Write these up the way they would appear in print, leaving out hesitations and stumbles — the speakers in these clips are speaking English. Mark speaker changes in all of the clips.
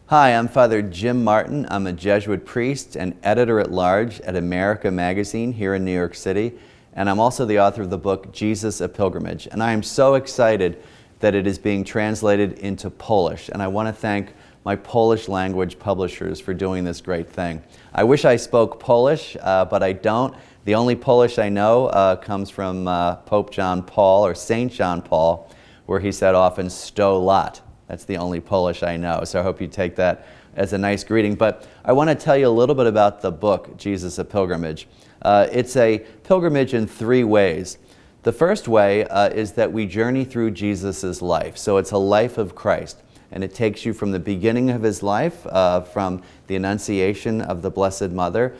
Speaker 1: Hi, I'm Father Jim Martin. I'm a Jesuit priest and editor-at-large at America Magazine here in New York City, and I'm also the author of the book, Jesus, a Pilgrimage. And I am so excited that it is being translated into Polish, and I want to thank my Polish language publishers for doing this great thing. I wish I spoke Polish, but I don't. The only Polish I know comes from Pope John Paul, or Saint John Paul, where he said often, "sto lat." That's the only Polish I know, so I hope you take that as a nice greeting. But I want to tell you a little bit about the book, Jesus, a Pilgrimage. It's a pilgrimage in three ways. The first way is that we journey through Jesus' life. So it's a life of Christ, and it takes you from the beginning of his life, from the Annunciation of the Blessed Mother,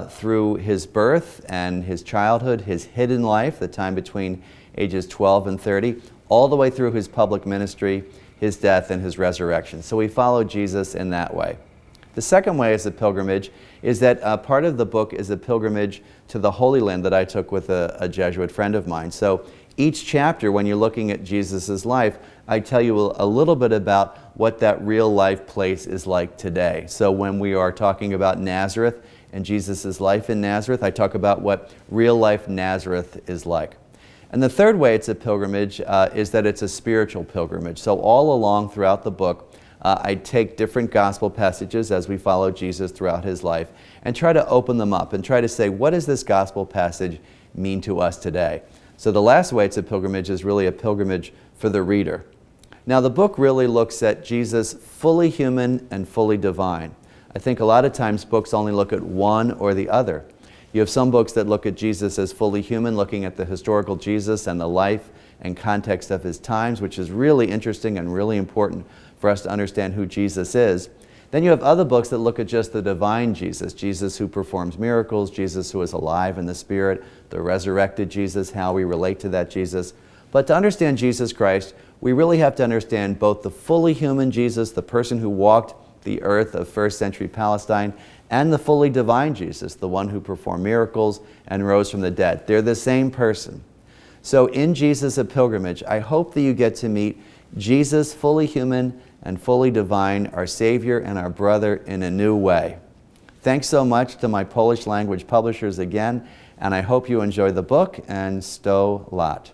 Speaker 1: through his birth and his childhood, his hidden life, the time between ages 12 and 30, all the way through his public ministry, his death, and his resurrection. So we follow Jesus in that way. The second way as a pilgrimage is that part of the book is a pilgrimage to the Holy Land that I took with a Jesuit friend of mine. So each chapter, when you're looking at Jesus' life, I tell you a little bit about what that real life place is like today. So when we are talking about Nazareth and Jesus' life in Nazareth, I talk about what real life Nazareth is like. And the third way it's a pilgrimage is that it's a spiritual pilgrimage. So all along throughout the book, I take different gospel passages as we follow Jesus throughout his life and try to open them up and try to say, what does this gospel passage mean to us today? So the last way it's a pilgrimage is really a pilgrimage for the reader. Now the book really looks at Jesus fully human and fully divine. I think a lot of times books only look at one or the other. You have some books that look at Jesus as fully human, looking at the historical Jesus and the life and context of his times, which is really interesting and really important for us to understand who Jesus is. Then you have other books that look at just the divine Jesus, Jesus who performs miracles, Jesus who is alive in the Spirit, the resurrected Jesus, how we relate to that Jesus. But to understand Jesus Christ, we really have to understand both the fully human Jesus, the person who walked the earth of first century Palestine, and the fully divine Jesus, the one who performed miracles and rose from the dead. They're the same person. So in Jesus, a Pilgrimage, I hope that you get to meet Jesus, fully human and fully divine, our Savior and our brother, in a new way. Thanks so much to my Polish language publishers again, and I hope you enjoy the book, and sto lat.